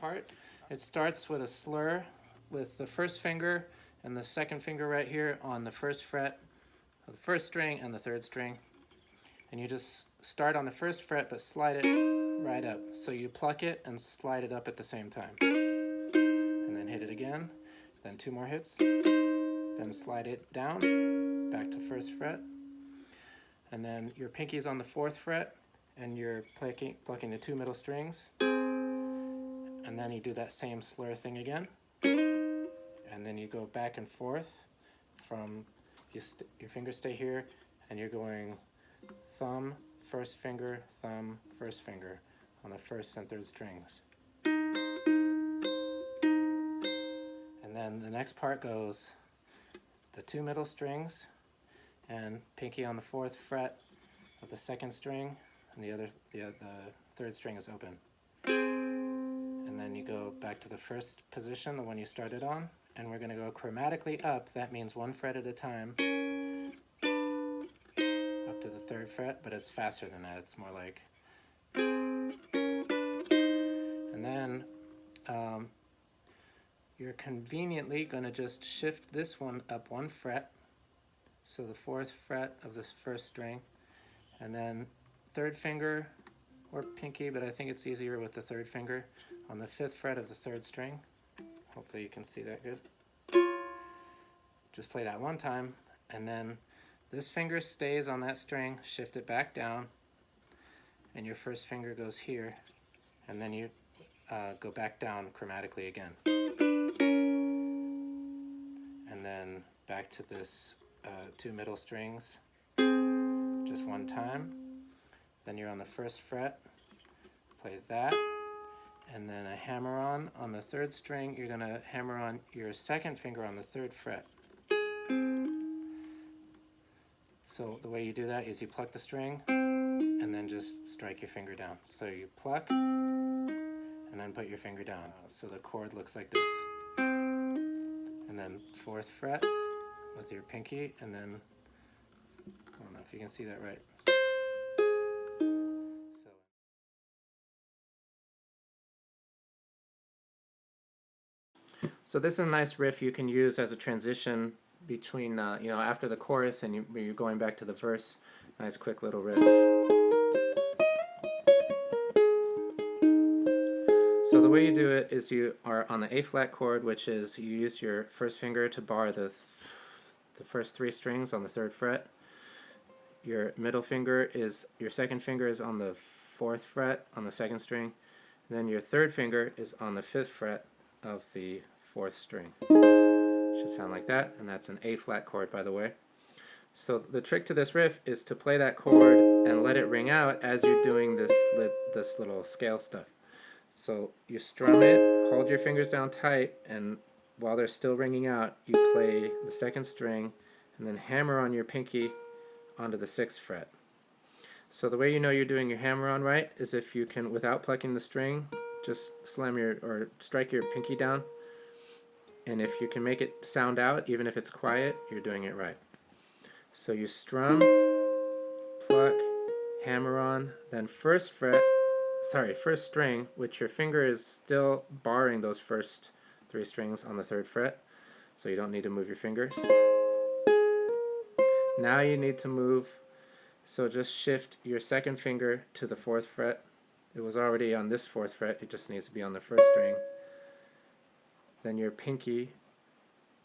Part. It starts with a slur with the first finger and the second finger right here on the first fret of the first string and the third string. And you just start on the first fret but slide it right up. So you pluck it and slide it up at the same time. And then hit it again, then 2 more hits, then slide it down, back to first fret. And then your pinky's on the 4th fret and you're plucking the 2 middle strings. And then you do that same slur thing again. And then you go back and forth from, your fingers stay here, and you're going thumb, first finger, thumb, first finger on the 1st and 3rd strings. And then the next part goes the 2 middle strings and pinky on the 4th fret of the 2nd string, and the 3rd string is open. And then you go back to the first position, the one you started on, and we're going to go chromatically up. That means 1 fret at a time up to the 3rd fret, but it's faster than that. It's more like... And then you're conveniently going to just shift this one up 1 fret, so the 4th fret of this 1st string, and then 3rd finger or pinky, but I think it's easier with the 3rd finger, on the 5th fret of the 3rd string. Hopefully you can see that good. Just play that 1 time, and then this finger stays on that string, shift it back down, and your first finger goes here, and then you go back down chromatically again. And then back to this 2 middle strings, just 1 time. Then you're on the 1st fret, play that. And then a hammer-on the 3rd string, you're going to hammer on your 2nd finger on the 3rd fret. So the way you do that is you pluck the string and then just strike your finger down. So you pluck and then put your finger down. So the chord looks like this. And then 4th fret with your pinky, and then, I don't know if you can see that right. So this is a nice riff you can use as a transition between, after the chorus and you're going back to the verse. Nice quick little riff. So the way you do it is you are on the A flat chord, which is you use your first finger to bar the first 3 strings on the 3rd fret. Your middle finger is, your 2nd finger is on the 4th fret on the 2nd string. And then your 3rd finger is on the 5th fret of the 4th string. Should sound like that, and that's an A flat chord, by the way. So the trick to this riff is to play that chord and let it ring out as you're doing this little scale stuff. So you strum it, hold your fingers down tight, and while they're still ringing out, you play the 2nd string and then hammer on your pinky onto the 6th fret. So the way you know you're doing your hammer on right is if you can, without plucking the string, just strike your pinky down, and if you can make it sound out, even if it's quiet, you're doing it right. So you strum, pluck, hammer on, then first string, which your finger is still barring those first 3 strings on the 3rd fret, so you don't need to move your fingers. Now you need to move, so just shift your 2nd finger to the 4th fret. It was already on this 4th fret, it just needs to be on the 1st string. Then your pinky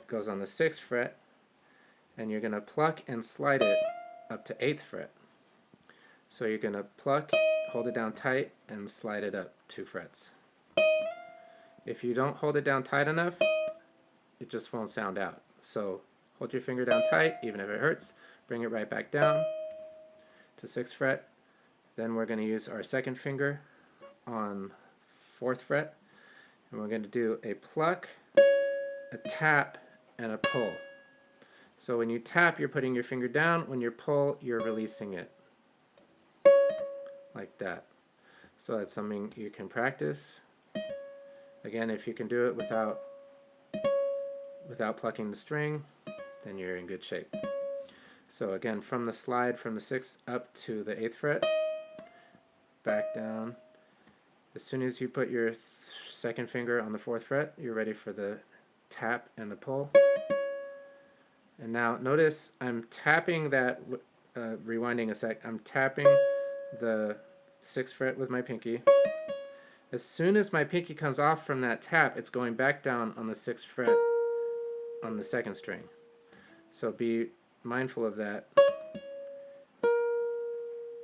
goes on the 6th fret, and you're going to pluck and slide it up to 8th fret. So you're going to pluck, hold it down tight, and slide it up 2 frets. If you don't hold it down tight enough, it just won't sound out. So hold your finger down tight, even if it hurts, bring it right back down to 6th fret. Then we're going to use our 2nd finger on 4th fret, and we're going to do a pluck, a tap, and a pull. So when you tap, you're putting your finger down. When you pull, you're releasing it. Like that. So that's something you can practice. Again, if you can do it without without plucking the string, then you're in good shape. So again, from the slide from the 6th up to the 8th fret, back down. As soon as you put your 2nd finger on the 4th fret, you're ready for the tap and the pull. And now notice I'm tapping that, rewinding a sec, I'm tapping the 6th fret with my pinky. As soon as my pinky comes off from that tap, it's going back down on the 6th fret on the 2nd string. So be mindful of that.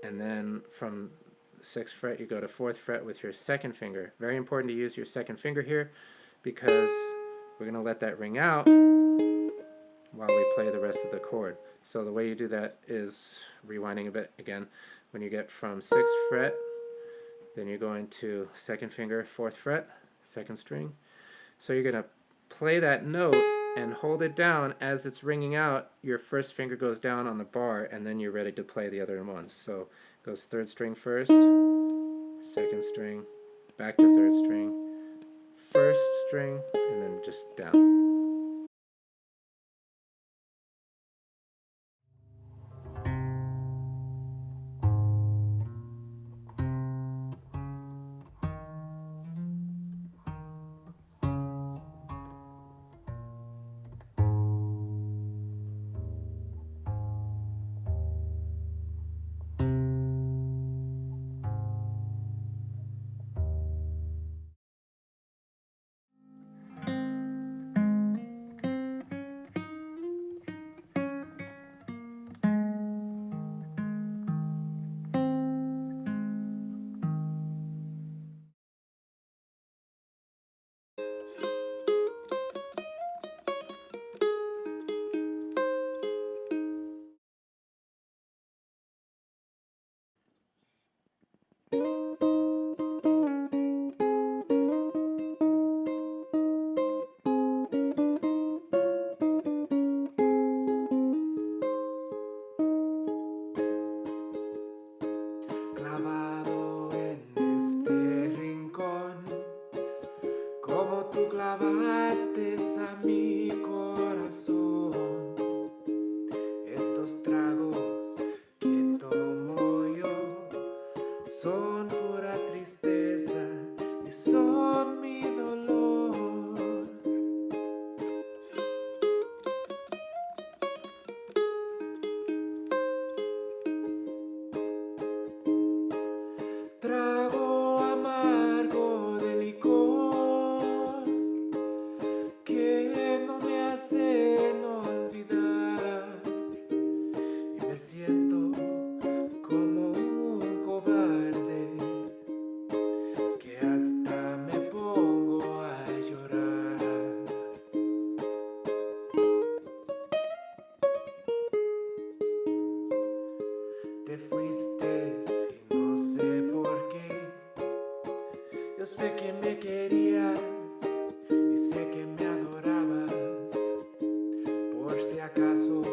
And then from 6th fret you go to 4th fret with your 2nd finger. Very important to use your 2nd finger here because we're going to let that ring out while we play the rest of the chord. So the way you do that is rewinding a bit again. When you get from 6th fret, then you're going to 2nd finger, 4th fret, 2nd string. So you're going to play that note and hold it down as it's ringing out. Your 1st finger goes down on the bar and then you're ready to play the other ones. So it goes 3rd string first, 2nd string, back to 3rd string, 1st string, and then just down. Clavado en este rincón, como tú clavaste a mi corazón. Estos tragos que tomo yo son pura tristeza y son mi dolor. Trago amargo de licor que no me hacen olvidar y me siento como un cobarde que hasta me pongo a llorar. Te fuiste y no sé por qué. Yo sé que me querías y sé que me adorabas. Por si acaso